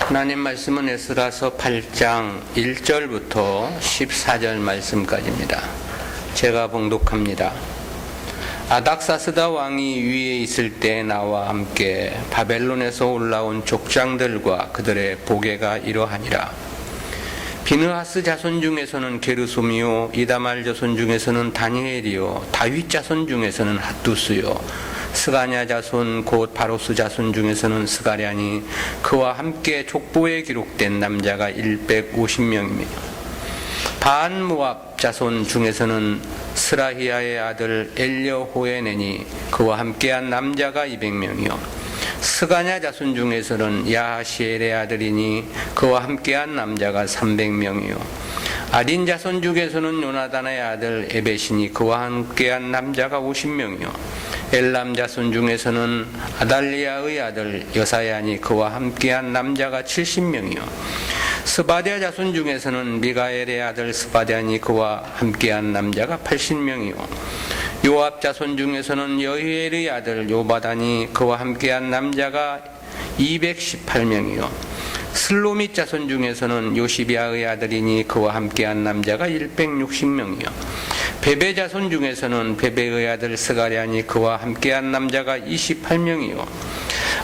하나님 말씀은 에스라서 8장 1절부터 14절 말씀까지입니다. 제가 봉독합니다. 아닥사스다 왕이 위에 있을 때 나와 함께 바벨론에서 올라온 족장들과 그들의 보게가 이러하니라. 비느하스 자손 중에서는 게르솜이요, 이다말 자손 중에서는 다니엘이요, 다윗 자손 중에서는 핫두스요, 스가냐 자손 곧 바로스 자손 중에서는 스가랴니 그와 함께 족보에 기록된 남자가 150명이며 반모압 자손 중에서는 스라히야의 아들 엘여호에네니 그와 함께한 남자가 200명이요 스가냐 자손 중에서는 야하시엘의 아들이니 그와 함께한 남자가 300명이요 아딘 자손 중에서는 요나단의 아들 에벳이니 그와 함께한 남자가 50명이요 엘람 자손 중에서는 아달리아의 아들 여사야니 그와 함께한 남자가 70명이요 스바랴 자손 중에서는 미가엘의 아들 스바랴니 그와 함께한 남자가 80명이요 요압 자손 중에서는 여히엘의 아들 요바다니 그와 함께한 남자가 218명이요 슬로밋 자손 중에서는 요시비아의 아들이니 그와 함께한 남자가 160명이요 베베 자손 중에서는 베베의 아들 스가랴니 그와 함께한 남자가 28명이요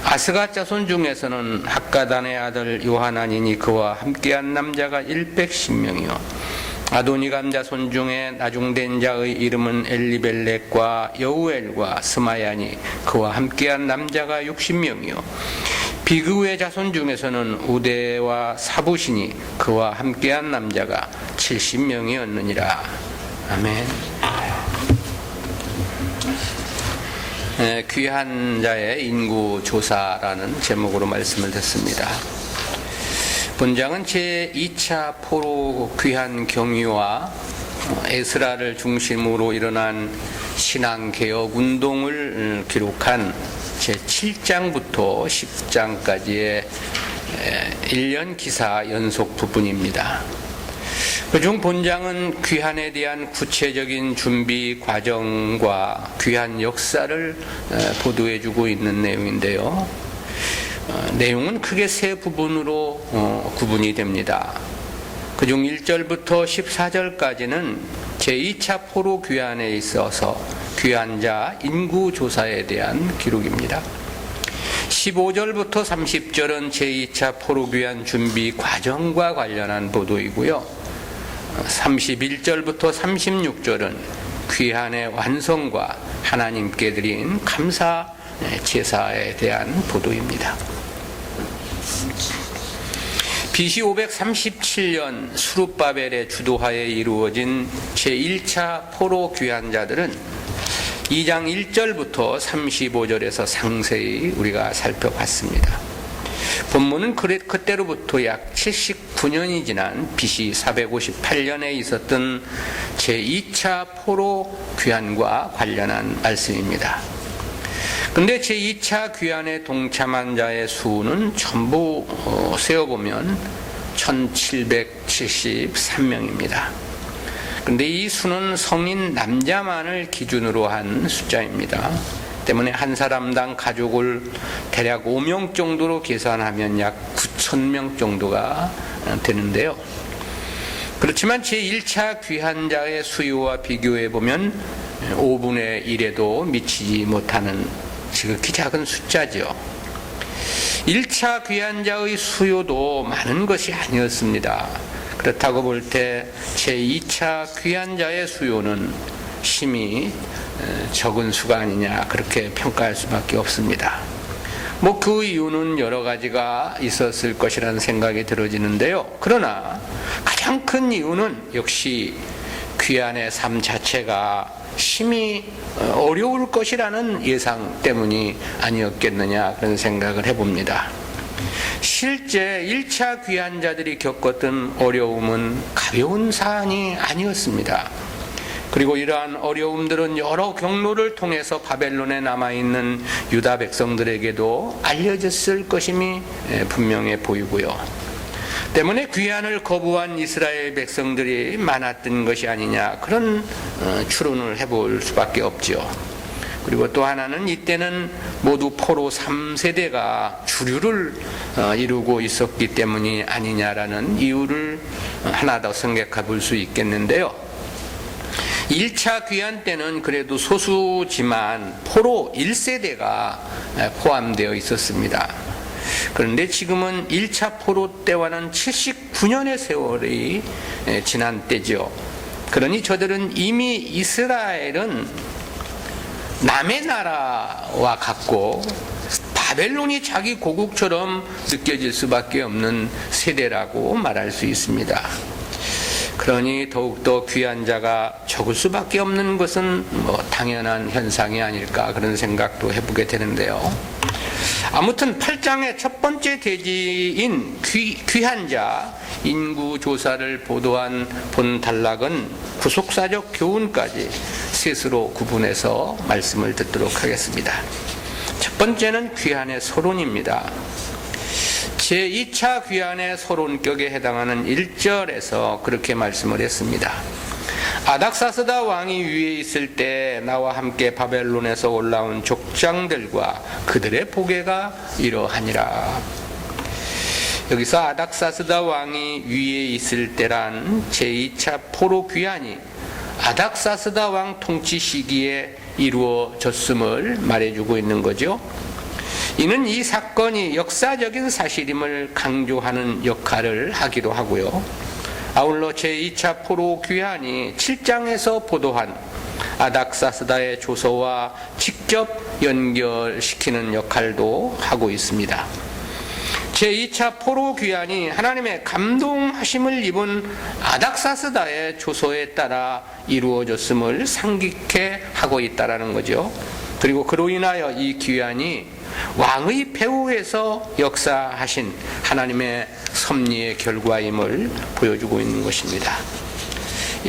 아스가 자손 중에서는 학가단의 아들 요하나니니 그와 함께한 남자가 110명이요 아도니감 자손 중에 나중된 자의 이름은 엘리벨렉과 여우엘과 스마야니 그와 함께한 남자가 60명이요 비그우의 자손 중에서는 우데와 사부시니 그와 함께한 남자가 70명이었느니라. 아멘. 귀한 자의 인구 조사라는 제목으로 말씀을 듣습니다. 본장은 제2차 포로 귀한 경유와 에스라를 중심으로 일어난 신앙개혁 운동을 기록한 제7장부터 10장까지의 1년 기사 연속 부분입니다. 그중 본장은 귀환에 대한 구체적인 준비 과정과 귀환 역사를 보도해주고 있는 내용인데요. 내용은 크게 세 부분으로 구분이 됩니다. 그중 1절부터 14절까지는 제2차 포로 귀환에 있어서 귀환자 인구 조사에 대한 기록입니다. 15절부터 30절은 제2차 포로 귀환 준비 과정과 관련한 보도이고요. 31절부터 36절은 귀환의 완성과 하나님께 드린 감사 제사에 대한 보도입니다. BC 537년 수룹바벨의 주도하에 이루어진 제1차 포로 귀환자들은 2장 1절부터 35절에서 상세히 우리가 살펴봤습니다. 본문은 그때로부터 약 79년이 지난 BC 458년에 있었던 제2차 포로 귀환과 관련한 말씀입니다. 근데 제2차 귀환에 동참한 자의 수는 전부 세어보면 1773명입니다. 근데 이 수는 성인 남자만을 기준으로 한 숫자입니다. 때문에 한 사람당 가족을 대략 5명 정도로 계산하면 약 9,000명 정도가 되는데요. 그렇지만 제1차 귀환자의 수요와 비교해보면 5분의 1에도 미치지 못하는 지극히 작은 숫자죠. 1차 귀환자의 수요도 많은 것이 아니었습니다. 그렇다고 볼 때 제2차 귀환자의 수요는 심히 적은 수가 아니냐 그렇게 평가할 수밖에 없습니다. 그 이유는 여러 가지가 있었을 것이라는 생각이 들어지는데요. 그러나 가장 큰 이유는 역시 귀환의 삶 자체가 심히 어려울 것이라는 예상 때문이 아니었겠느냐 그런 생각을 해봅니다. 실제 1차 귀환자들이 겪었던 어려움은 가벼운 사안이 아니었습니다. 그리고 이러한 어려움들은 여러 경로를 통해서 바벨론에 남아있는 유다 백성들에게도 알려졌을 것임이 분명해 보이고요. 때문에 귀환을 거부한 이스라엘 백성들이 많았던 것이 아니냐 그런 추론을 해볼 수밖에 없죠. 그리고 또 하나는 이때는 모두 포로 3세대가 주류를 이루고 있었기 때문이 아니냐라는 이유를 하나 더 생각해 볼 수 있겠는데요. 1차 귀환 때는 그래도 소수지만 포로 1세대가 포함되어 있었습니다. 그런데 지금은 1차 포로 때와는 79년의 세월이 지난 때죠. 그러니 저들은 이미 이스라엘은 남의 나라와 같고 바벨론이 자기 고국처럼 느껴질 수밖에 없는 세대라고 말할 수 있습니다. 그러니 더욱더 귀한 자가 적을 수밖에 없는 것은 당연한 현상이 아닐까 그런 생각도 해보게 되는데요. 아무튼 8장의 첫 번째 대지인 귀한 자 인구 조사를 보도한 본 단락은 구속사적 교훈까지 셋으로 구분해서 말씀을 듣도록 하겠습니다. 첫 번째는 귀환의 서론입니다. 제2차 귀환의 서론격에 해당하는 1절에서 그렇게 말씀을 했습니다. 아닥사스다 왕이 위에 있을 때 나와 함께 바벨론에서 올라온 족장들과 그들의 보게가 이러하니라. 여기서 아닥사스다 왕이 위에 있을 때란 제2차 포로 귀환이 아닥사스다 왕 통치 시기에 이루어졌음을 말해주고 있는 거죠. 이는 이 사건이 역사적인 사실임을 강조하는 역할을 하기도 하고요. 아울러 제2차 포로 귀환이 7장에서 보도한 아닥사스다의 조서와 직접 연결시키는 역할도 하고 있습니다. 제2차 포로 귀환이 하나님의 감동하심을 입은 아닥사스다의 조서에 따라 이루어졌음을 상기케 하고 있다는 거죠. 그리고 그로 인하여 이 귀환이 왕의 배후에서 역사하신 하나님의 섭리의 결과임을 보여주고 있는 것입니다.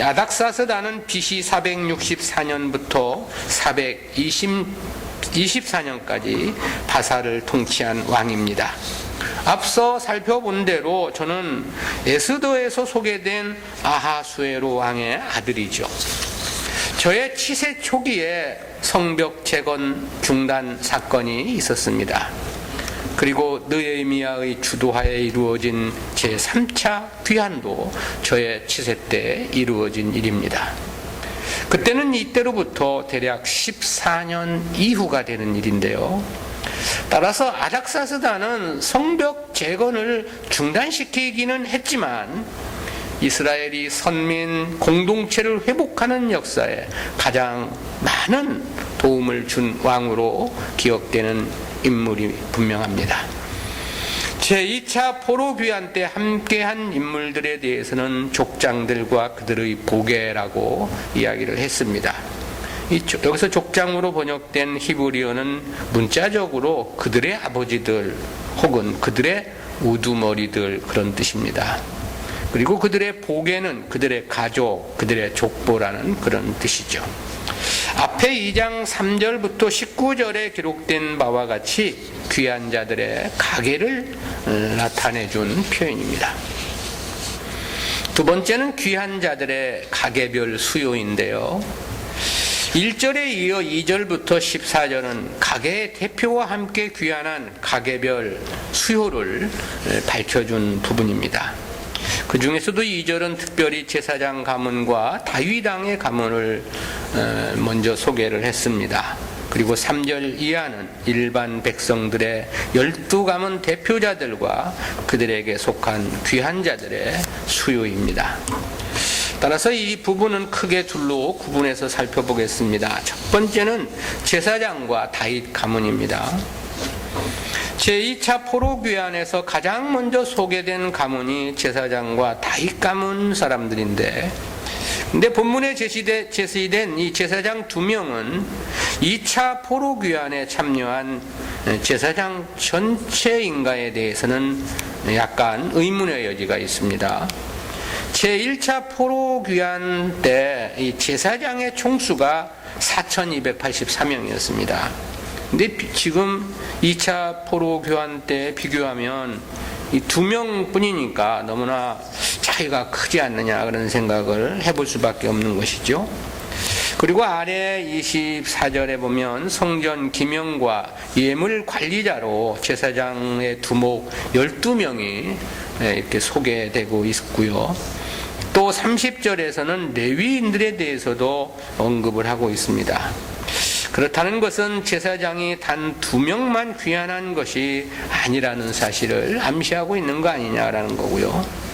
아닥사스다는 BC 464년부터 424년까지 바사를 통치한 왕입니다. 앞서 살펴본 대로 저는 에스더에서 소개된 아하수에로 왕의 아들이죠. 저의 치세 초기에 성벽 재건 중단 사건이 있었습니다. 그리고 느헤미야의 주도하에 이루어진 제3차 귀환도 저의 치세 때 이루어진 일입니다. 그때는 이때로부터 대략 14년 이후가 되는 일인데요. 따라서 아닥사스다는 성벽 재건을 중단시키기는 했지만 이스라엘이 선민 공동체를 회복하는 역사에 가장 많은 도움을 준 왕으로 기억되는 인물이 분명합니다. 제2차 포로 귀환 때 함께한 인물들에 대해서는 족장들과 그들의 보게라고 이야기를 했습니다. 여기서 족장으로 번역된 히브리어는 문자적으로 그들의 아버지들 혹은 그들의 우두머리들 그런 뜻입니다. 그리고 그들의 보게는 그들의 가족, 그들의 족보라는 그런 뜻이죠. 앞에 2장 3절부터 19절에 기록된 바와 같이 귀한 자들의 가계를 나타내준 표현입니다. 두 번째는 귀한 자들의 가계별 수요인데요. 1절에 이어 2절부터 14절은 가계의 대표와 함께 귀환한 가계별 수요를 밝혀준 부분입니다. 그 중에서도 2절은 특별히 제사장 가문과 다윗 왕의 가문을 먼저 소개를 했습니다. 그리고 3절 이하는 일반 백성들의 12가문 대표자들과 그들에게 속한 귀한 자들의 수요입니다. 따라서 이 부분은 크게 둘로 구분해서 살펴보겠습니다. 첫 번째는 제사장과 다윗 가문입니다. 제2차 포로 귀환에서 가장 먼저 소개된 가문이 제사장과 다윗 가문 사람들인데, 근데 본문에 제시된 이 제사장 2명은 2차 포로 귀환에 참여한 제사장 전체인가에 대해서는 약간 의문의 여지가 있습니다. 제1차 포로 귀환 때 이 제사장의 총수가 4,284명이었습니다. 근데 지금 2차 포로 교환 때 비교하면 이 2명 뿐이니까 너무나 차이가 크지 않느냐 그런 생각을 해볼 수밖에 없는 것이죠. 그리고 아래 24절에 보면 성전 기명과 예물 관리자로 제사장의 두목 12명이 이렇게 소개되고 있고요. 또 30절에서는 레위인들에 대해서도 언급을 하고 있습니다. 그렇다는 것은 제사장이 단 2명만 귀환한 것이 아니라는 사실을 암시하고 있는 거 아니냐라는 거고요.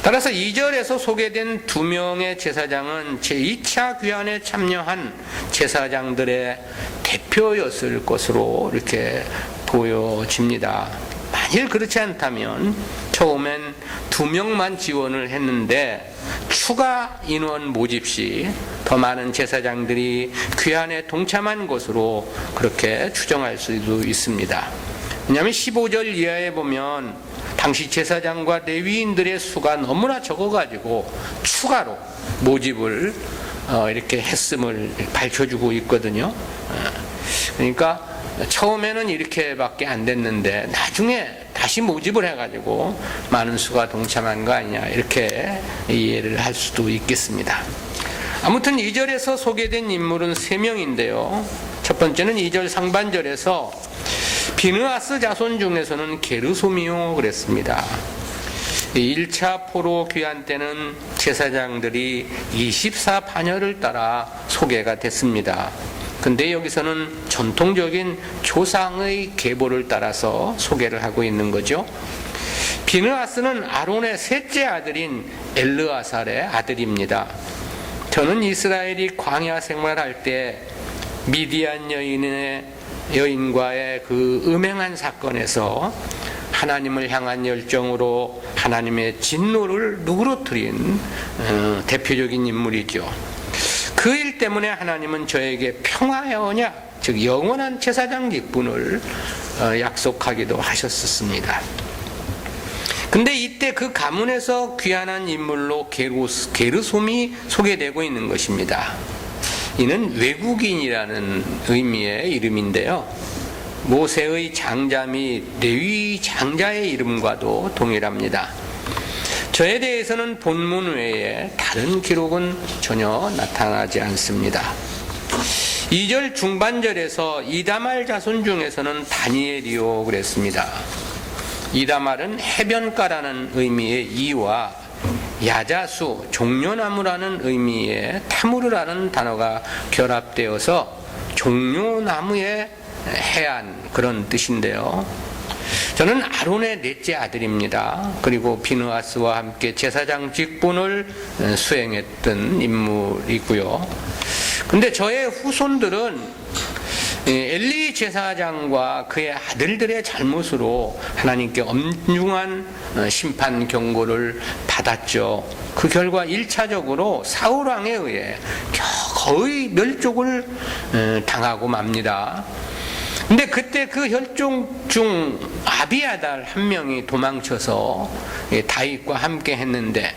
따라서 2절에서 소개된 2명의 제사장은 제2차 귀환에 참여한 제사장들의 대표였을 것으로 이렇게 보여집니다. 만일 그렇지 않다면 처음엔 2명만 지원을 했는데 추가 인원 모집 시 더 많은 제사장들이 귀환에 동참한 것으로 그렇게 추정할 수도 있습니다. 왜냐하면 15절 이하에 보면 당시 제사장과 레위인들의 수가 너무나 적어가지고 추가로 모집을 이렇게 했음을 밝혀주고 있거든요. 그러니까 처음에는 이렇게밖에 안 됐는데 나중에 다시 모집을 해가지고 많은 수가 동참한 거 아니냐 이렇게 이해를 할 수도 있겠습니다. 아무튼 2절에서 소개된 인물은 3명인데요. 첫 번째는 2절 상반절에서 비느하스 자손 중에서는 게르솜이요 그랬습니다. 1차 포로 귀환 때는 제사장들이 24파녀를 따라 소개가 됐습니다. 근데 여기서는 전통적인 조상의 계보를 따라서 소개를 하고 있는 거죠. 비느하스는 아론의 셋째 아들인 엘르아살의 아들입니다. 저는 이스라엘이 광야 생활할 때 미디안 여인과의 그 음행한 사건에서 하나님을 향한 열정으로 하나님의 진노를 누그러뜨린 대표적인 인물이죠. 그 일 때문에 하나님은 저에게 평화의 언약, 즉 영원한 제사장 직분을 약속하기도 하셨었습니다. 근데 이때 그 가문에서 귀환한 인물로 게르솜이 소개되고 있는 것입니다. 이는 외국인이라는 의미의 이름인데요. 모세의 장자 및 레위 장자의 이름과도 동일합니다. 저에 대해서는 본문 외에 다른 기록은 전혀 나타나지 않습니다. 2절 중반절에서 이다말 자손 중에서는 다니엘이요 그랬습니다. 이다말은 해변가라는 의미의 이와 야자수, 종려나무라는 의미의 타무르라는 단어가 결합되어서 종려나무의 해안 그런 뜻인데요. 저는 아론의 넷째 아들입니다. 그리고 비느하스와 함께 제사장 직분을 수행했던 인물이고요. 근데 저의 후손들은 엘리 제사장과 그의 아들들의 잘못으로 하나님께 엄중한 심판 경고를 받았죠. 그 결과 1차적으로 사울왕에 의해 거의 멸족을 당하고 맙니다. 근데 그때 그 혈종 중 아비아달 한 명이 도망쳐서 다윗과 함께 했는데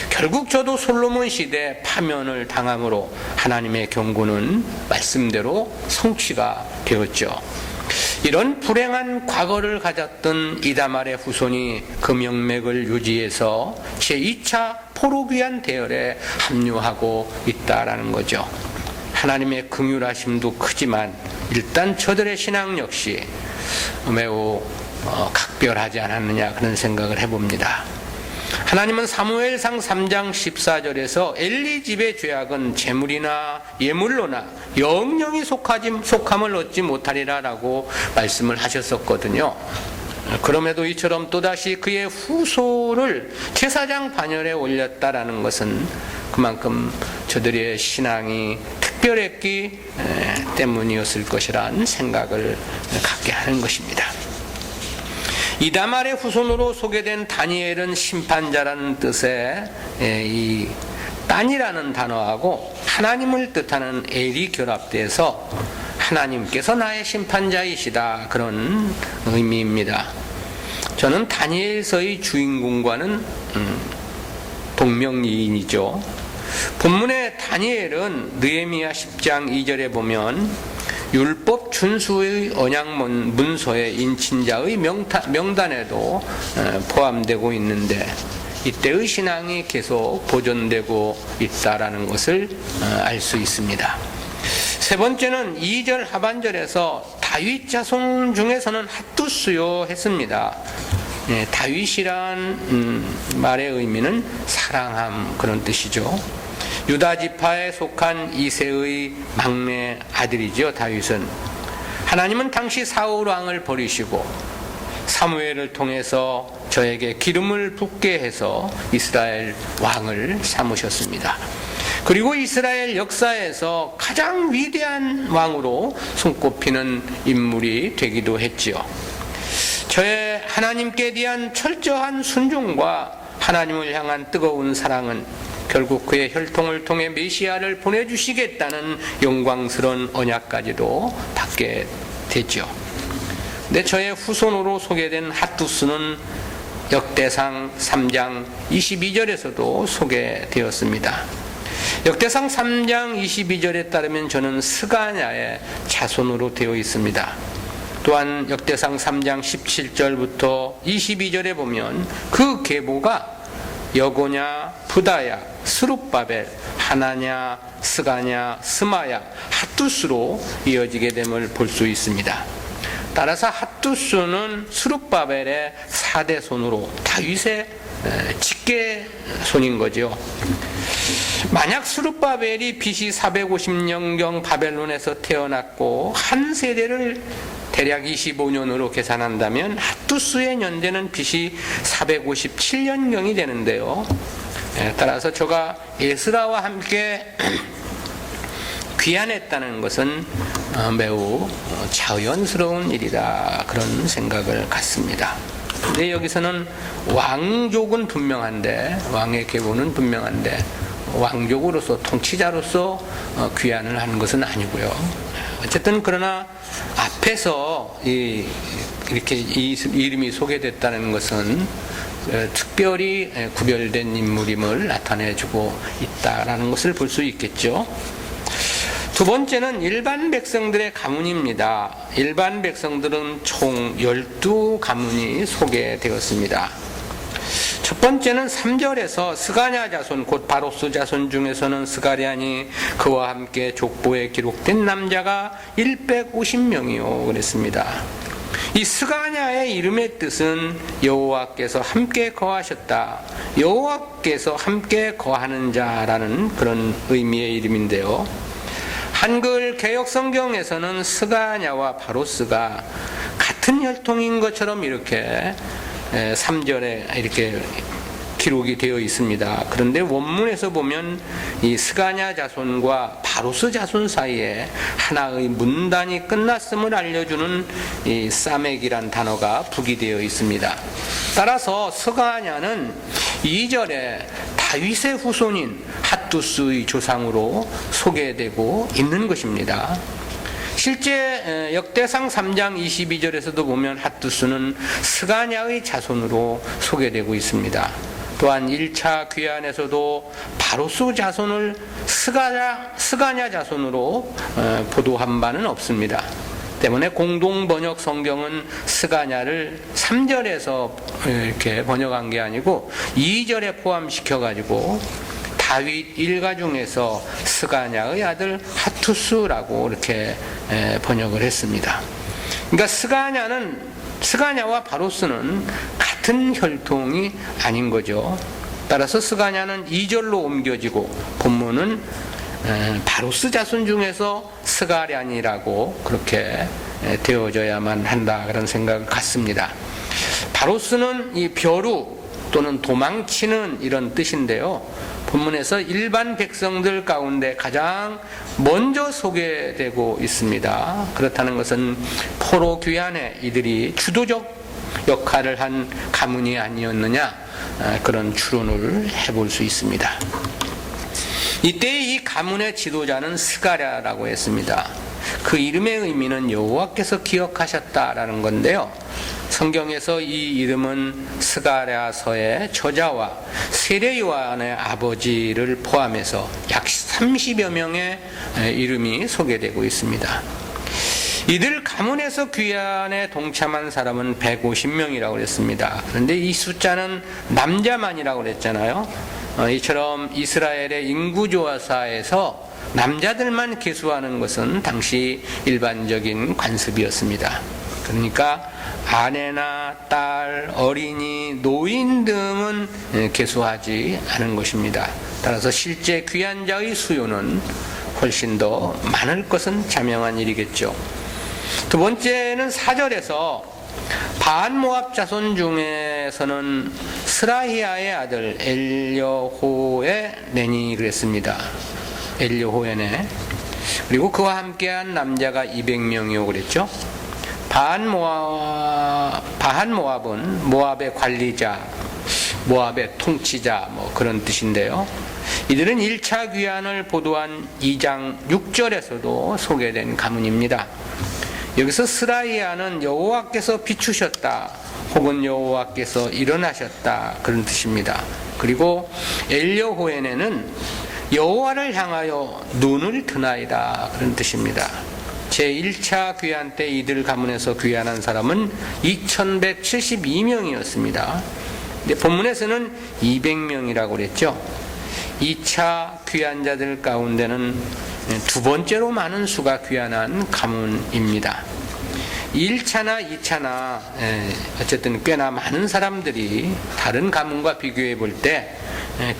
결국 저도 솔로몬 시대 파면을 당함으로 하나님의 경고는 말씀대로 성취가 되었죠. 이런 불행한 과거를 가졌던 이다말의 후손이 그 명맥을 유지해서 제2차 포로귀환 대열에 합류하고 있다라는 거죠. 하나님의 긍휼하심도 크지만 일단 저들의 신앙 역시 매우 각별하지 않았느냐 그런 생각을 해봅니다. 하나님은 사무엘상 3장 14절에서 엘리 집의 죄악은 재물이나 예물로나 영영이 속함을 얻지 못하리라 라고 말씀을 하셨었거든요. 그럼에도 이처럼 또다시 그의 후손을 제사장 반열에 올렸다라는 것은 그만큼 저들의 신앙이 특별했기 때문이었을 것이라는 생각을 갖게 하는 것입니다. 이다말의 후손으로 소개된 다니엘은 심판자라는 뜻의 이 딴이라는 단어하고 하나님을 뜻하는 엘이 결합돼서 하나님께서 나의 심판자이시다 그런 의미입니다. 저는 다니엘서의 주인공과는 동명이인이죠. 본문의 다니엘은 느헤미야 10장 2절에 보면 율법 준수의 언약 문서의 인친자의 명단에도 포함되고 있는데 이때의 신앙이 계속 보존되고 있다라는 것을 알 수 있습니다. 세 번째는 2절 하반절에서 다윗 자손 중에서는 핫두스요 했습니다. 다윗이란 말의 의미는 사랑함, 그런 뜻이죠. 유다 지파에 속한 이새의 막내 아들이죠. 다윗은 하나님은 당시 사울 왕을 버리시고 사무엘을 통해서 저에게 기름을 붓게 해서 이스라엘 왕을 삼으셨습니다. 그리고 이스라엘 역사에서 가장 위대한 왕으로 손꼽히는 인물이 되기도 했지요. 저의 하나님께 대한 철저한 순종과 하나님을 향한 뜨거운 사랑은 결국 그의 혈통을 통해 메시아를 보내주시겠다는 영광스러운 언약까지도 받게 됐죠. 근데 저의 후손으로 소개된 핫두스는 역대상 3장 22절에서도 소개되었습니다. 역대상 3장 22절에 따르면 저는 스가냐의 자손으로 되어 있습니다. 또한 역대상 3장 17절부터 22절에 보면 그 계보가 여고냐, 부다야, 스룹바벨, 하나냐, 스가냐, 스마야, 핫두스로 이어지게 됨을 볼 수 있습니다. 따라서 핫두스는 스룹바벨의 4대 손으로 다윗의 직계손인 거죠. 만약 스룹바벨이 BC 450년경 바벨론에서 태어났고 한 세대를 대략 25년으로 계산한다면 핫두스의 연대는 BC 457년경이 되는데요. 따라서 저가 에스라와 함께 귀환했다는 것은 매우 자연스러운 일이다, 그런 생각을 갖습니다. 근데 여기서는 왕족은 분명한데, 왕의 계보는 분명한데 왕족으로서, 통치자로서 귀환을 하는 것은 아니고요. 어쨌든 그러나 앞에서 이렇게 이 이름이 소개됐다는 것은 특별히 구별된 인물임을 나타내주고 있다라는 것을 볼 수 있겠죠. 두 번째는 일반 백성들의 가문입니다. 일반 백성들은 총 12가문이 소개되었습니다. 첫 번째는 3절에서 스가냐 자손, 곧 바로스 자손 중에서는 스가랴니 그와 함께 족보에 기록된 남자가 150명이요 그랬습니다. 이 스가냐의 이름의 뜻은 여호와께서 함께 거하셨다, 여호와께서 함께 거하는 자라는 그런 의미의 이름인데요. 한글 개역 성경에서는 스가냐와 바로스가 같은 혈통인 것처럼 이렇게 3절에 이렇게 기록이 되어 있습니다. 그런데 원문에서 보면 이 스가냐 자손과 바로스 자손 사이에 하나의 문단이 끝났음을 알려주는 이 사멕이란 단어가 부기되어 있습니다. 따라서 스가냐는 2절에 다윗의 후손인 핫두스의 조상으로 소개되고 있는 것입니다. 실제 역대상 3장 22절에서도 보면 핫두스는 스가냐의 자손으로 소개되고 있습니다. 또한 1차 귀환에서도 바로스 자손을 스가냐 자손으로 보도한 바는 없습니다. 때문에 공동 번역 성경은 스가냐를 3절에서 이렇게 번역한 게 아니고 2절에 포함시켜 가지고 다윗 일가 중에서 스가냐의 아들 핫두스라고 이렇게 번역을 했습니다. 그러니까 스가냐와 바로스는 같은 혈통이 아닌 거죠. 따라서 스가냐는 2절로 옮겨지고 본문은 바로스 자손 중에서 스가랴니라고 그렇게 되어져야만 한다, 그런 생각을 갖습니다. 바로스는 이 벼루 또는 도망치는 이런 뜻인데요. 본문에서 일반 백성들 가운데 가장 먼저 소개되고 있습니다. 그렇다는 것은 포로 귀환에 이들이 주도적 역할을 한 가문이 아니었느냐, 그런 추론을 해볼 수 있습니다. 이때 이 가문의 지도자는 스가랴라고 했습니다. 그 이름의 의미는 여호와께서 기억하셨다라는 건데요. 성경에서 이 이름은 스가랴서의 저자와 세례 요한의 아버지를 포함해서 약 30여 명의 이름이 소개되고 있습니다. 이들 가문에서 귀환에 동참한 사람은 150명이라고 그랬습니다. 그런데 이 숫자는 남자만이라고 그랬잖아요. 이처럼 이스라엘의 인구조사에서 남자들만 계수하는 것은 당시 일반적인 관습이었습니다. 그러니까 아내나 딸, 어린이, 노인 등은 계수하지 않은 것입니다. 따라서 실제 귀환자의 수요는 훨씬 더 많을 것은 자명한 일이겠죠. 두 번째는 4절에서 반모압 자손 중에서는 스라히아의 아들 엘여호의 내니 그랬습니다. 엘여호에네. 그리고 그와 함께한 남자가 200명이요 그랬죠. 바한모압은 모압의 관리자, 모압의 통치자 그런 뜻인데요. 이들은 1차 귀환을 보도한 2장 6절에서도 소개된 가문입니다. 여기서 스라이아는 여호와께서 비추셨다 혹은 여호와께서 일어나셨다 그런 뜻입니다. 그리고 엘여호에네는 여호와를 향하여 눈을 드나이다 그런 뜻입니다. 제1차 귀환 때 이들 가문에서 귀환한 사람은 2172명이었습니다. 근데 본문에서는 200명이라고 그랬죠. 2차 귀환자들 가운데는 두 번째로 많은 수가 귀환한 가문입니다. 1차나 2차나 어쨌든 꽤나 많은 사람들이 다른 가문과 비교해 볼 때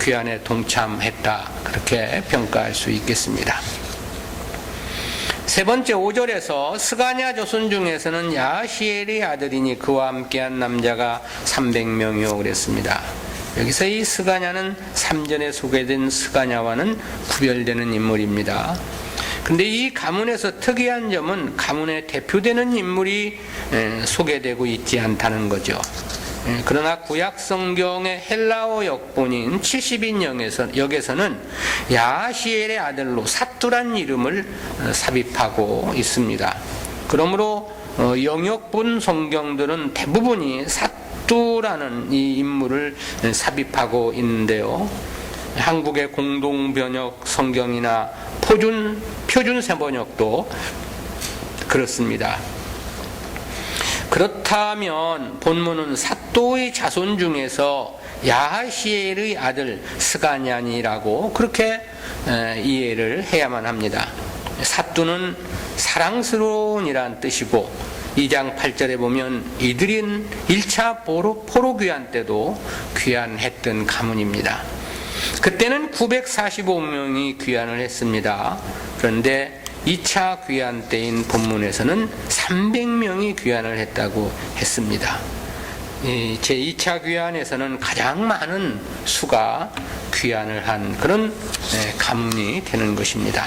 귀환에 동참했다 그렇게 평가할 수 있겠습니다. 세 번째 5절에서 스가냐 조선 중에서는 야시엘의 아들이니 그와 함께한 남자가 300명이요 그랬습니다. 여기서 이 스가냐는 3전에 소개된 스가냐와는 구별되는 인물입니다. 근데 이 가문에서 특이한 점은 가문에 대표되는 인물이 소개되고 있지 않다는 거죠. 그러나 구약 성경의 헬라어 역본인 70인 역에서는 야시엘의 아들로 삿두란 이름을 삽입하고 있습니다. 그러므로 영역본 성경들은 대부분이 삿두라는 이 인물을 삽입하고 있는데요. 한국의 공동번역 성경이나 표준 세번역도 그렇습니다. 그렇다면 본문은 삿도의 자손 중에서 야하시엘의 아들 스가냐니라고 그렇게 이해를 해야만 합니다. 삿두는 사랑스러운이란 뜻이고 2장 8절에 보면 이들은 1차 포로 귀환 때도 귀환했던 가문입니다. 그때는 945명이 귀환을 했습니다. 그런데 2차 귀환 때인 본문에서는 300명이 귀환을 했다고 했습니다. 제2차 귀환에서는 가장 많은 수가 귀환을 한 그런 가문이 되는 것입니다.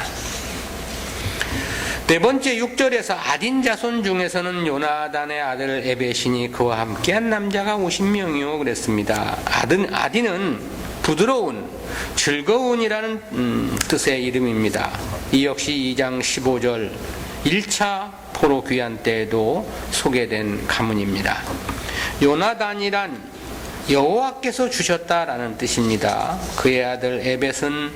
네 번째 6절에서 아딘 자손 중에서는 요나단의 아들 에벳이니 그와 함께한 남자가 50명이요 그랬습니다. 아딘은 부드러운, 즐거운이라는 뜻의 이름입니다. 이 역시 2장 15절 1차 포로 귀환 때에도 소개된 가문입니다. 요나단이란 여호와께서 주셨다라는 뜻입니다. 그의 아들 에벳은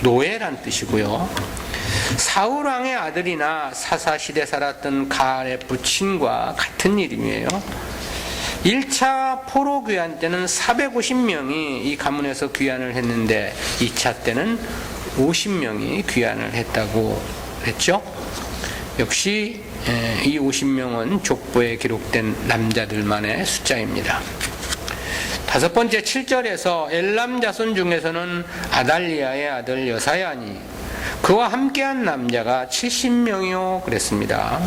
노예란 뜻이고요. 사울왕의 아들이나 사사시대 살았던 가알의 부친과 같은 이름이에요. 1차 포로 귀환 때는 450명이 이 가문에서 귀환을 했는데 2차 때는 50명이 귀환을 했다고 했죠. 역시 이 50명은 족보에 기록된 남자들만의 숫자입니다. 다섯 번째 7절에서 엘람 자손 중에서는 아달리아의 아들 여사야니 그와 함께한 남자가 70명이요 그랬습니다.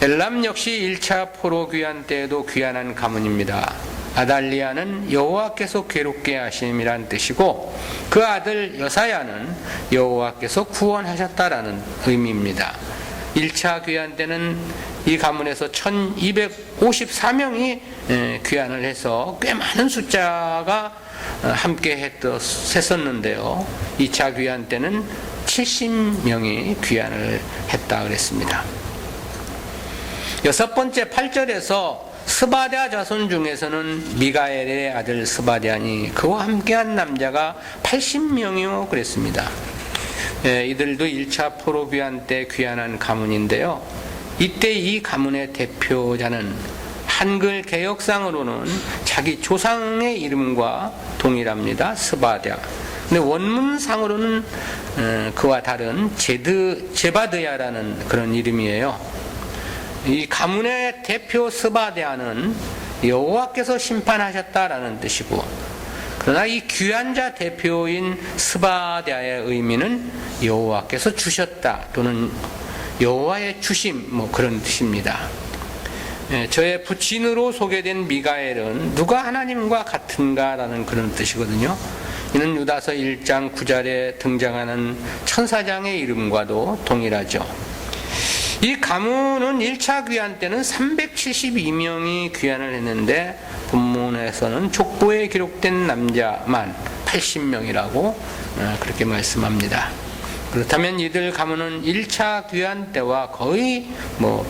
엘람 역시 1차 포로 귀환 때에도 귀환한 가문입니다. 아달리아는 여호와께서 괴롭게 하심이란 뜻이고 그 아들 여사야는 여호와께서 구원하셨다라는 의미입니다. 1차 귀환 때는 이 가문에서 1254명이 귀환을 해서 꽤 많은 숫자가 함께 했었는데요. 2차 귀환 때는 70명이 귀환을 했다 그랬습니다. 여섯 번째 8절에서 스바랴 자손 중에서는 미가엘의 아들 스바랴니 그와 함께한 남자가 80명이요 그랬습니다. 이들도 1차 포로 귀환 때 귀환한 가문인데요. 이때 이 가문의 대표자는 한글 개혁상으로는 자기 조상의 이름과 동일합니다. 스바랴. 근데 원문상으로는 그와 다른 제바드야라는 그런 이름이에요. 이 가문의 대표 스바랴는 여호와께서 심판하셨다라는 뜻이고, 그러나 이 귀환자 대표인 스바랴의 의미는 여호와께서 주셨다 또는 여호와의 주심 그런 뜻입니다. 저의 부친으로 소개된 미가엘은 누가 하나님과 같은가라는 그런 뜻이거든요. 이는 유다서 1장 9절에 등장하는 천사장의 이름과도 동일하죠. 이 가문은 1차 귀환 때는 372명이 귀환을 했는데 본문에서는 족보에 기록된 남자만 80명이라고 그렇게 말씀합니다. 그렇다면 이들 가문은 1차 귀환 때와 거의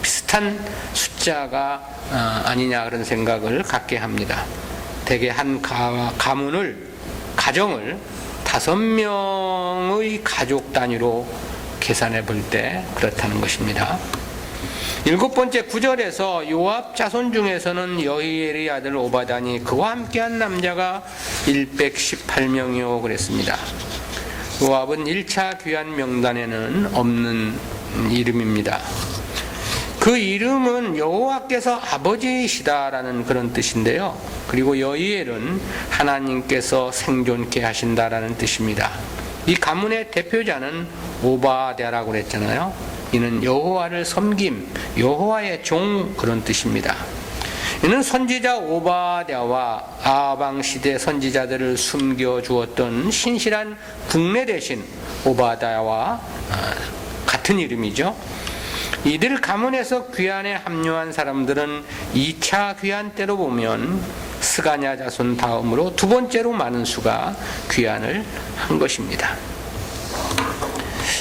비슷한 숫자가 아니냐 그런 생각을 갖게 합니다. 대개 한 가정을 5명의 가족 단위로 계산해 볼 때 그렇다는 것입니다. 7번째 9절에서 요압 자손 중에서는 여히엘의 아들 오바다니 그와 함께한 남자가 118명이요 그랬습니다. 요압은 1차 귀환 명단에는 없는 이름입니다. 그 이름은 여호와께서 아버지이시다라는 그런 뜻인데요. 그리고 여히엘은 하나님께서 생존케 하신다라는 뜻입니다. 이 가문의 대표자는 오바댜라고 그랬잖아요. 이는 여호와를 섬김, 여호와의 종 그런 뜻입니다. 이는 선지자 오바댜와 아방 시대 선지자들을 숨겨주었던 신실한 국내 대신 오바댜와 같은 이름이죠. 이들 가문에서 귀환에 합류한 사람들은 2차 귀환 때로 보면 스가냐 자손 다음으로 두 번째로 많은 수가 귀환을 한 것입니다.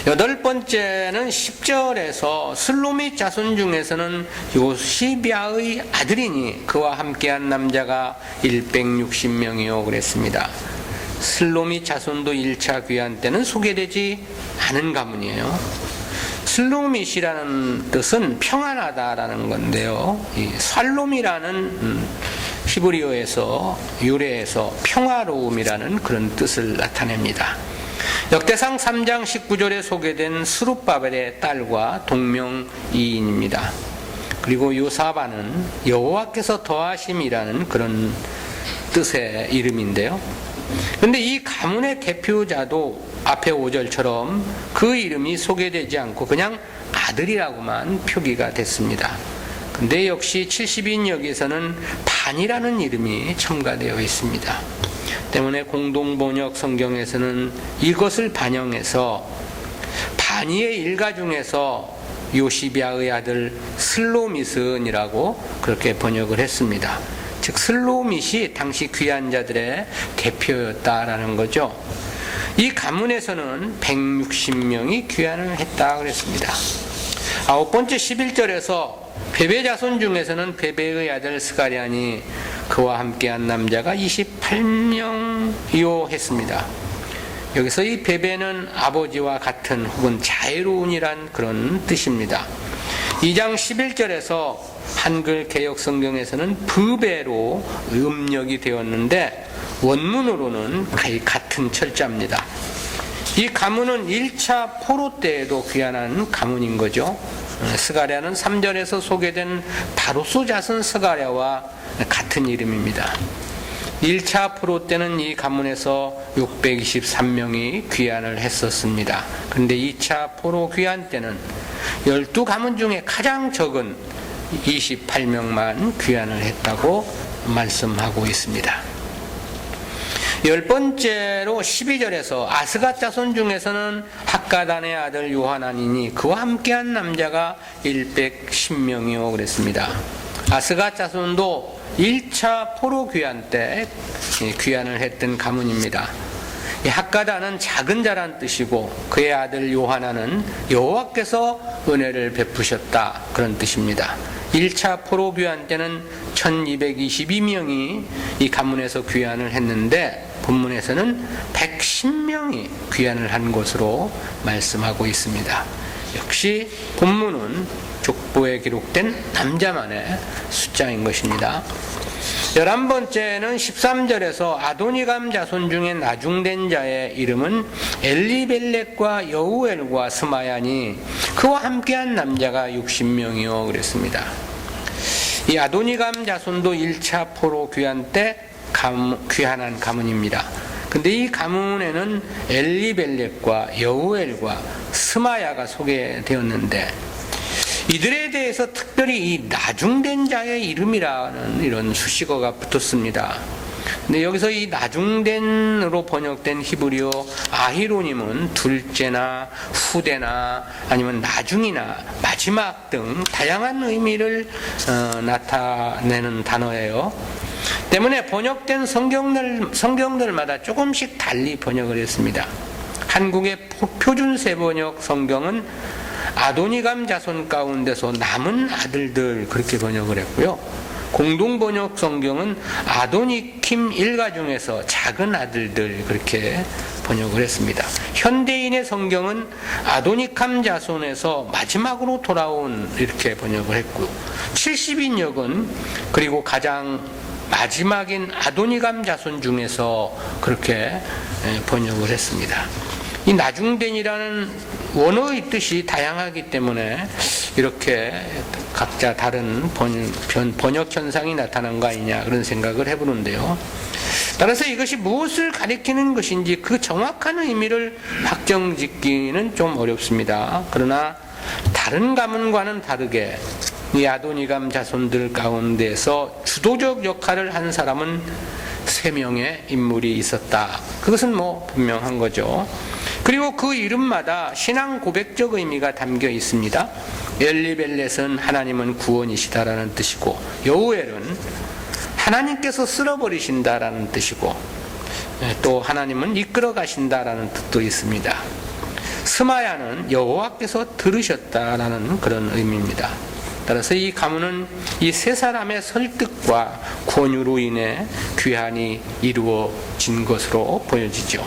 8번째는 10절에서 슬로밋 자손 중에서는 요시비아의 아들이니 그와 함께한 남자가 160명이요 그랬습니다. 슬로밋 자손도 1차 귀환 때는 소개되지 않은 가문이에요. 슬로밋이라는 뜻은 평안하다라는 건데요. 이 살롬이라는 히브리어에서 유래해서 평화로움이라는 그런 뜻을 나타냅니다. 역대상 3장 19절에 소개된 스룹바벨의 딸과 동명이인입니다. 그리고 요사바는 여호와께서 더하심이라는 그런 뜻의 이름인데요. 그런데 이 가문의 대표자도 앞에 5절처럼 그 이름이 소개되지 않고 그냥 아들이라고만 표기가 됐습니다. 근데 역시 70인역에서는 반이라는 이름이 첨가되어 있습니다. 때문에 공동번역 성경에서는 이것을 반영해서 반이의 일가 중에서 요시비아의 아들 슬로밋은이라고 그렇게 번역을 했습니다. 즉 슬로밋이 당시 귀환자들의 대표였다라는 거죠. 이 가문에서는 160명이 귀환을 했다 그랬습니다. 9번째 11절에서 베베 자손 중에서는 베베의 아들 스가랴니 그와 함께한 남자가 28명이요 했습니다. 여기서 이 베베는 아버지와 같은 혹은 자애로운이란 그런 뜻입니다. 2장 11절에서 한글 개혁 성경에서는 브베로 음력이 되었는데 원문으로는 거의 같은 철자입니다. 이 가문은 1차 포로 때에도 귀환한 가문인 거죠. 스가랴는 3절에서 소개된 바로스 자손 스가랴와 같은 이름입니다. 1차 포로 때는 이 가문에서 623명이 귀환을 했었습니다. 그런데 2차 포로 귀환 때는 12가문 중에 가장 적은 28명만 귀환을 했다고 말씀하고 있습니다. 10번째로 12절에서 아스갓 자손 중에서는 학가단의 아들 요하나니니 그와 함께한 남자가 110명이요 그랬습니다. 아스갓 자손도 1차 포로 귀환 때 귀환을 했던 가문입니다. 이 학가다는 작은 자란 뜻이고 그의 아들 요하나는 여호와께서 은혜를 베푸셨다 그런 뜻입니다. 1차 포로 귀환 때는 1222명이 이 가문에서 귀환을 했는데 본문에서는 110명이 귀환을 한 것으로 말씀하고 있습니다. 역시 본문은 족보에 기록된 남자만의 숫자인 것입니다. 11번째는 13절에서 아도니감 자손 중에 나중된 자의 이름은 엘리벨렉과 여우엘과 스마야니 그와 함께한 남자가 60명이요 그랬습니다. 이 아도니감 자손도 1차 포로 귀환 때 귀환한 가문입니다. 근데 이 가문에는 엘리벨렉과 여우엘과 스마야가 소개되었는데 이들에 대해서 특별히 이 나중된 자의 이름이라는 이런 수식어가 붙었습니다. 근데 여기서 이 나중된으로 번역된 히브리어 아히로님은 둘째나 후대나 아니면 나중이나 마지막 등 다양한 의미를 나타내는 단어예요. 때문에 번역된 성경들마다 조금씩 달리 번역을 했습니다. 한국의 표준세 번역 성경은 아도니감 자손 가운데서 남은 아들들 그렇게 번역을 했고요. 공동번역 성경은 아도니킴 일가 중에서 작은 아들들 그렇게 번역을 했습니다. 현대인의 성경은 아도니캄 자손에서 마지막으로 돌아온 이렇게 번역을 했고 70인역은 그리고 가장 마지막인 아도니감 자손 중에서 그렇게 번역을 했습니다. 이 나중된이라는 원어의 뜻이 다양하기 때문에 이렇게 각자 다른 번역 현상이 나타난 거 아니냐 그런 생각을 해보는데요. 따라서 이것이 무엇을 가리키는 것인지 그 정확한 의미를 확정짓기는 좀 어렵습니다. 그러나 다른 가문과는 다르게 이 아도니감 자손들 가운데서 주도적 역할을 한 사람은 3명의 인물이 있었다. 그것은 분명한 거죠. 그리고 그 이름마다 신앙 고백적 의미가 담겨 있습니다. 엘리벨렛은 하나님은 구원이시다라는 뜻이고 여우엘은 하나님께서 쓸어버리신다라는 뜻이고 또 하나님은 이끌어 가신다라는 뜻도 있습니다. 스마야는 여호와께서 들으셨다라는 그런 의미입니다. 따라서 이 가문은 이 3사람의 설득과 권유로 인해 귀환이 이루어진 것으로 보여지죠.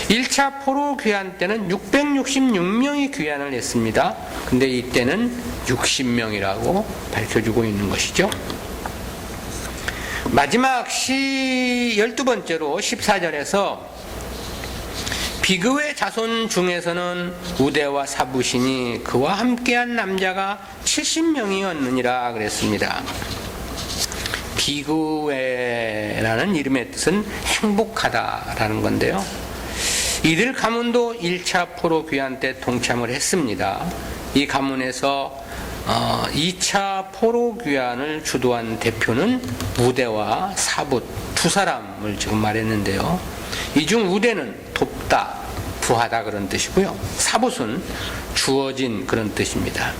1차 포로 귀환 때는 666명이 귀환을 했습니다. 근데 이때는 60명이라고 밝혀주고 있는 것이죠. 마지막 12번째로 14절에서 비그의 자손 중에서는 우대와 사부시니 그와 함께한 남자가 70명이었느니라 그랬습니다. 비그웨라는 이름의 뜻은 행복하다라는 건데요. 이들 가문도 1차 포로 귀환 때 동참을 했습니다. 이 가문에서 2차 포로 귀환을 주도한 대표는 우대와 사붓 2사람을 지금 말했는데요. 이 중 우대는 돕다, 부하다 그런 뜻이고요. 사붓은 주어진 그런 뜻입니다.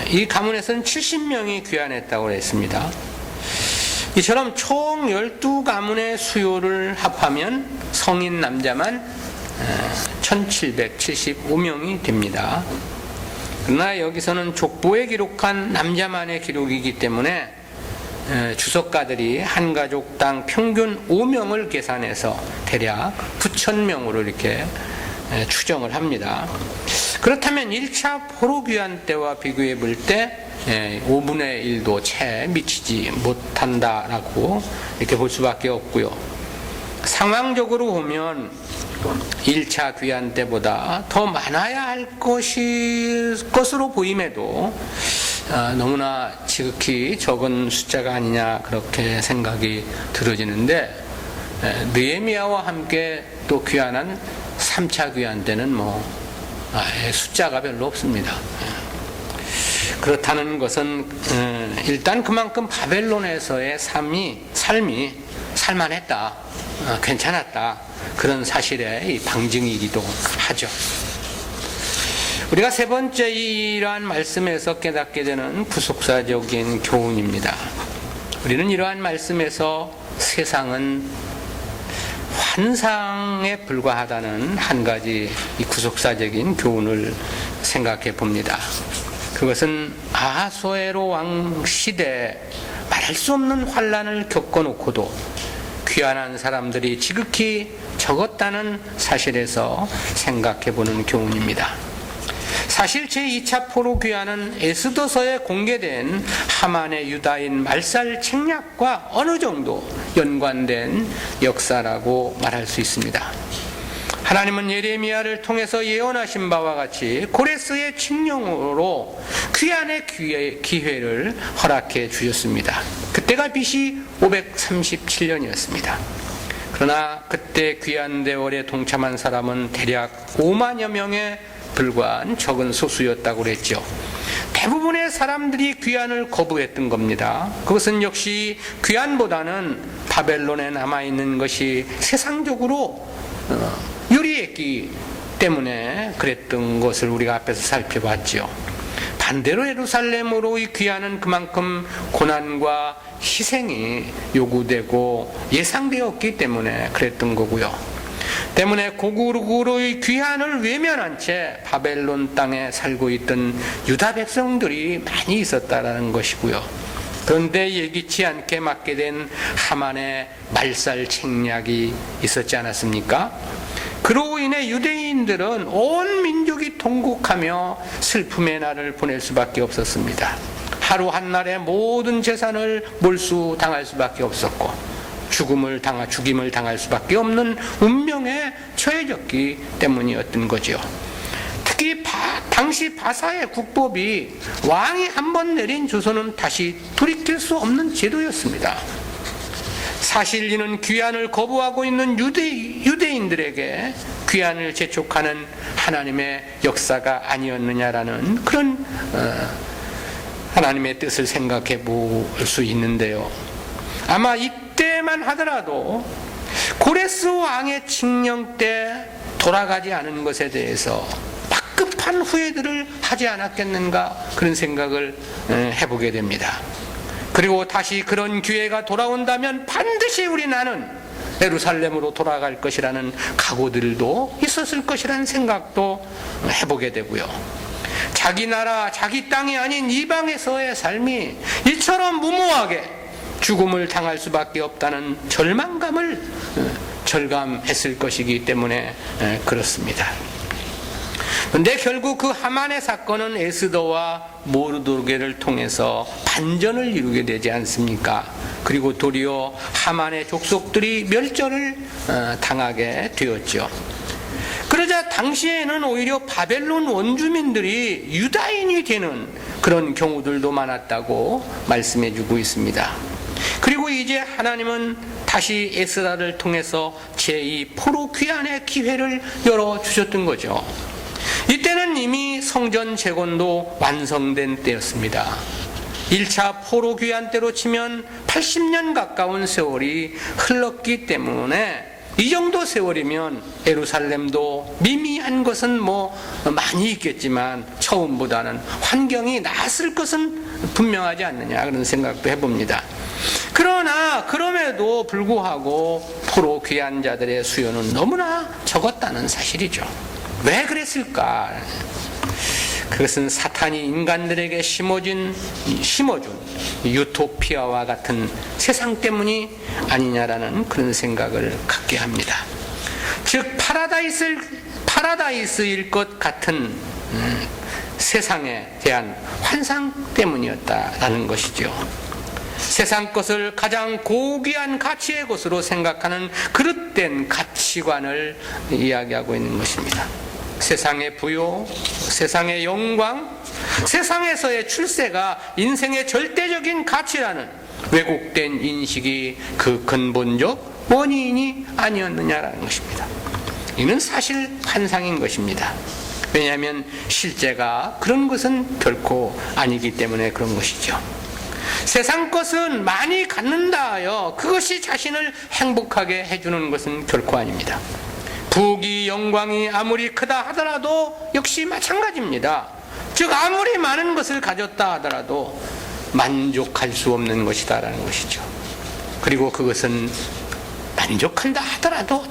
이 가문에서는 70명이 귀환했다고 했습니다. 이처럼 총 12가문의 수요를 합하면 성인 남자만 1775명이 됩니다. 그러나 여기서는 족보에 기록한 남자만의 기록이기 때문에 주석가들이 한 가족당 평균 5명을 계산해서 대략 9,000명으로 이렇게 추정을 합니다. 그렇다면 1차 포로 귀환 때와 비교해 볼 때 5분의 1도 채 미치지 못한다라고 이렇게 볼 수밖에 없고요. 상황적으로 보면 1차 귀환 때보다 더 많아야 할 것으로 보임에도 너무나 지극히 적은 숫자가 아니냐 그렇게 생각이 들어지는데 느헤미야와 함께 또 귀환한 3차 귀환 때는 숫자가 별로 없습니다. 그렇다는 것은 일단 그만큼 바벨론에서의 삶이 살만했다, 괜찮았다 그런 사실의 방증이기도 하죠. 우리가 3번째 이러한 말씀에서 깨닫게 되는 구속사적인 교훈입니다. 우리는 이러한 말씀에서 세상은 환상에 불과하다는 한 가지 이 구속사적인 교훈을 생각해 봅니다. 그것은 아하수에로 왕 시대 말할 수 없는 환란을 겪어놓고도 귀환한 사람들이 지극히 적었다는 사실에서 생각해 보는 교훈입니다. 사실 제2차 포로 귀환은 에스더서에 공개된 하만의 유다인 말살 책략과 어느 정도 연관된 역사라고 말할 수 있습니다. 하나님은 예레미야를 통해서 예언하신 바와 같이 고레스의 칙령으로 귀환의 기회를 허락해 주셨습니다. 그때가 BC 537년이었습니다. 그러나 그때 귀환 대월에 동참한 사람은 대략 5만여 명에 불과한 적은 소수였다고 그랬죠. 대부분의 사람들이 귀환을 거부했던 겁니다. 그것은 역시 귀환보다는 바벨론에 남아있는 것이 세상적으로 유리했기 때문에 그랬던 것을 우리가 앞에서 살펴봤죠. 반대로 예루살렘으로 이 귀환은 그만큼 고난과 희생이 요구되고 예상되었기 때문에 그랬던 거고요. 때문에 고국으로의 귀환을 외면한 채 바벨론 땅에 살고 있던 유다 백성들이 많이 있었다라는 것이고요. 그런데 예기치 않게 맞게 된 하만의 말살 책략이 있었지 않았습니까? 그로 인해 유대인들은 온 민족이 통곡하며 슬픔의 날을 보낼 수밖에 없었습니다. 하루 한날에 모든 재산을 몰수당할 수밖에 없었고 죽임을 당할 수밖에 없는 운명에 처해졌기 때문이었던 거죠. 특히 당시 바사의 국법이 왕이 한번 내린 조서는 다시 돌이킬 수 없는 제도였습니다. 사실 이는 귀환을 거부하고 있는 유대인들에게 귀환을 재촉하는 하나님의 역사가 아니었느냐라는 그런 하나님의 뜻을 생각해 볼 수 있는데요. 아마 이때만 하더라도 고레스 왕의 칙령 때 돌아가지 않은 것에 대해서 막급한 후회들을 하지 않았겠는가 그런 생각을 해보게 됩니다. 그리고 다시 그런 기회가 돌아온다면 반드시 나는 예루살렘으로 돌아갈 것이라는 각오들도 있었을 것이라는 생각도 해보게 되고요. 자기 나라, 자기 땅이 아닌 이방에서의 삶이 이처럼 무모하게 죽음을 당할 수밖에 없다는 절망감을 절감했을 것이기 때문에 그렇습니다. 그런데 결국 그 하만의 사건은 에스더와 모르도게를 통해서 반전을 이루게 되지 않습니까? 그리고 도리어 하만의 족속들이 멸절을 당하게 되었죠. 그러자 당시에는 오히려 바벨론 원주민들이 유다인이 되는 그런 경우들도 많았다고 말씀해 주고 있습니다. 그리고 이제 하나님은 다시 에스라를 통해서 제2 포로 귀환의 기회를 열어주셨던 거죠. 이때는 이미 성전 재건도 완성된 때였습니다. 1차 포로 귀환 때로 치면 80년 가까운 세월이 흘렀기 때문에 이 정도 세월이면 예루살렘도 미미한 것은 많이 있겠지만 처음보다는 환경이 나았을 것은 분명하지 않느냐 그런 생각도 해봅니다. 그러나 그럼에도 불구하고 포로 귀환자들의 수요는 너무나 적었다는 사실이죠. 왜 그랬을까? 그것은 사탄이 인간들에게 심어준 유토피아와 같은 세상 때문이 아니냐라는 그런 생각을 갖게 합니다. 즉 파라다이스일 것 같은 세상에 대한 환상 때문이었다라는 것이죠. 세상 것을 가장 고귀한 가치의 것으로 생각하는 그릇된 가치관을 이야기하고 있는 것입니다. 세상의 부요, 세상의 영광, 세상에서의 출세가 인생의 절대적인 가치라는 왜곡된 인식이 그 근본적 원인이 아니었느냐라는 것입니다. 이는 사실 환상인 것입니다. 왜냐하면 실제가 그런 것은 결코 아니기 때문에 그런 것이죠. 세상 것은 많이 갖는다 하여 그것이 자신을 행복하게 해주는 것은 결코 아닙니다. 부귀 영광이 아무리 크다 하더라도 역시 마찬가지입니다. 즉 아무리 많은 것을 가졌다 하더라도 만족할 수 없는 것이다라는 것이죠. 그리고 그것은 만족한다 하더라도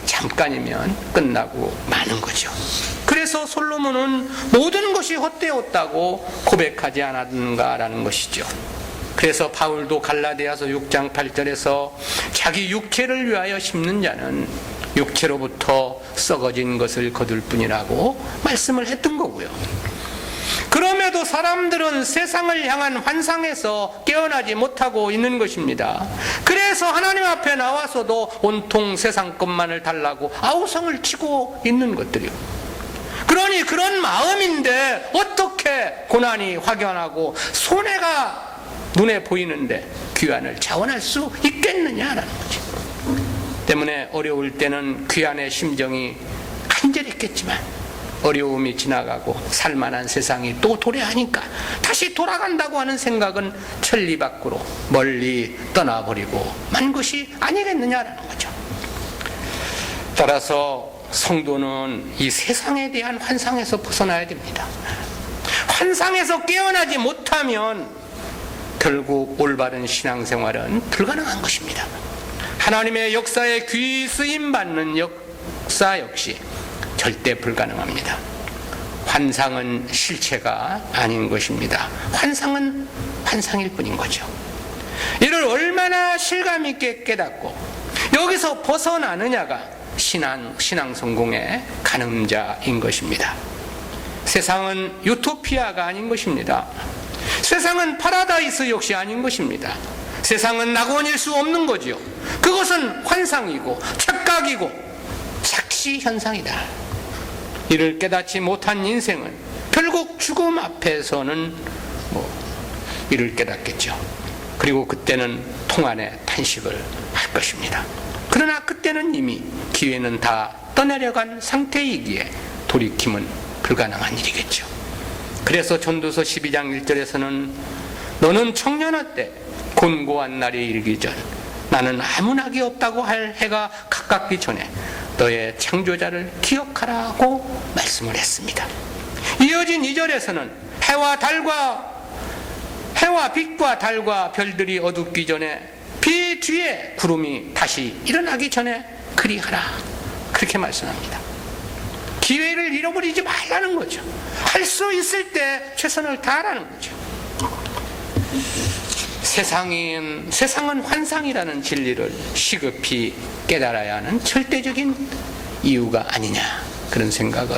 잠깐이면 끝나고 마는 거죠. 그래서 솔로몬은 모든 것이 헛되었다고 고백하지 않았는가라는 것이죠. 그래서 바울도 갈라디아서 6장 8절에서 자기 육체를 위하여 심는 자는 육체로부터 썩어진 것을 거둘 뿐이라고 말씀을 했던 거고요. 그럼에도 사람들은 세상을 향한 환상에서 깨어나지 못하고 있는 것입니다. 그래서 하나님 앞에 나와서도 온통 세상 것만을 달라고 아우성을 치고 있는 것들이요. 그러니 그런 마음인데 어떻게 고난이 확연하고 손해가 눈에 보이는데 귀환을 자원할 수 있겠느냐라는 거죠. 때문에 어려울 때는 귀환의 심정이 간절했겠지만 어려움이 지나가고 살만한 세상이 또 도래하니까 다시 돌아간다고 하는 생각은 천리 밖으로 멀리 떠나버리고 만 것이 아니겠느냐라는 거죠. 따라서 성도는 이 세상에 대한 환상에서 벗어나야 됩니다. 환상에서 깨어나지 못하면 결국 올바른 신앙생활은 불가능한 것입니다. 하나님의 역사에 귀 쓰임 받는 역사 역시 절대 불가능합니다. 환상은 실체가 아닌 것입니다. 환상은 환상일 뿐인 거죠. 이를 얼마나 실감 있게 깨닫고 여기서 벗어나느냐가 신앙 성공의 가늠자인 것입니다. 세상은 유토피아가 아닌 것입니다. 세상은 파라다이스 역시 아닌 것입니다. 세상은 낙원일 수 없는 거지요. 그것은 환상이고 착각이고 착시 현상이다. 이를 깨닫지 못한 인생은 결국 죽음 앞에서는 이를 깨닫겠죠. 그리고 그때는 통안의 탄식을 할 것입니다. 그러나 그때는 이미 기회는 다 떠내려간 상태이기에 돌이킴은 불가능한 일이겠죠. 그래서 전도서 12장 1절에서는 너는 청년화 때 곤고한 날이 이르기 전 나는 아무 낙이 없다고 할 해가 가깝기 전에 너의 창조자를 기억하라고 말씀을 했습니다. 이어진 2절에서는 해와 빛과 달과 별들이 어둡기 전에 비 뒤에 구름이 다시 일어나기 전에 그리하라, 그렇게 말씀합니다. 기회를 잃어버리지 말라는 거죠. 할 수 있을 때 최선을 다하라는 거죠. 세상은 환상이라는 진리를 시급히 깨달아야 하는 절대적인 이유가 아니냐, 그런 생각을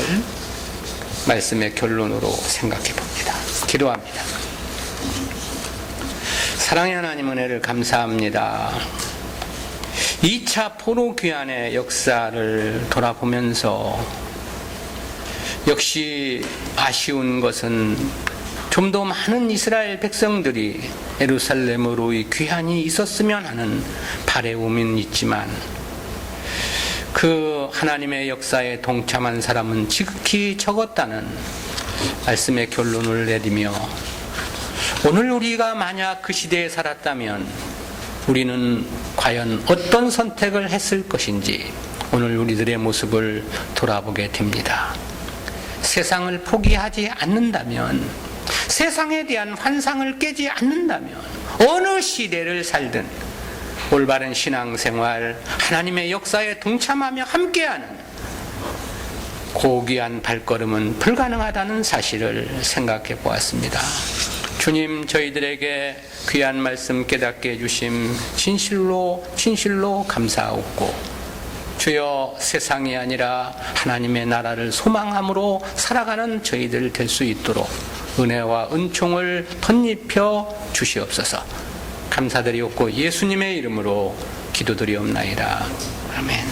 말씀의 결론으로 생각해 봅니다. 기도합니다. 사랑의 하나님, 은혜를 감사합니다. 2차 포로 귀환의 역사를 돌아보면서 역시 아쉬운 것은 좀 더 많은 이스라엘 백성들이 예루살렘으로의 귀환이 있었으면 하는 바라움은 있지만 그 하나님의 역사에 동참한 사람은 지극히 적었다는 말씀의 결론을 내리며, 오늘 우리가 만약 그 시대에 살았다면 우리는 과연 어떤 선택을 했을 것인지 오늘 우리들의 모습을 돌아보게 됩니다. 세상을 포기하지 않는다면, 세상에 대한 환상을 깨지 않는다면 어느 시대를 살든 올바른 신앙생활, 하나님의 역사에 동참하며 함께하는 고귀한 발걸음은 불가능하다는 사실을 생각해 보았습니다. 주님, 저희들에게 귀한 말씀 깨닫게 해주심 진실로 감사하옵고, 주여, 세상이 아니라 하나님의 나라를 소망함으로 살아가는 저희들 될 수 있도록 은혜와 은총을 덧입혀 주시옵소서. 감사드리옵고 예수님의 이름으로 기도드리옵나이다. 아멘.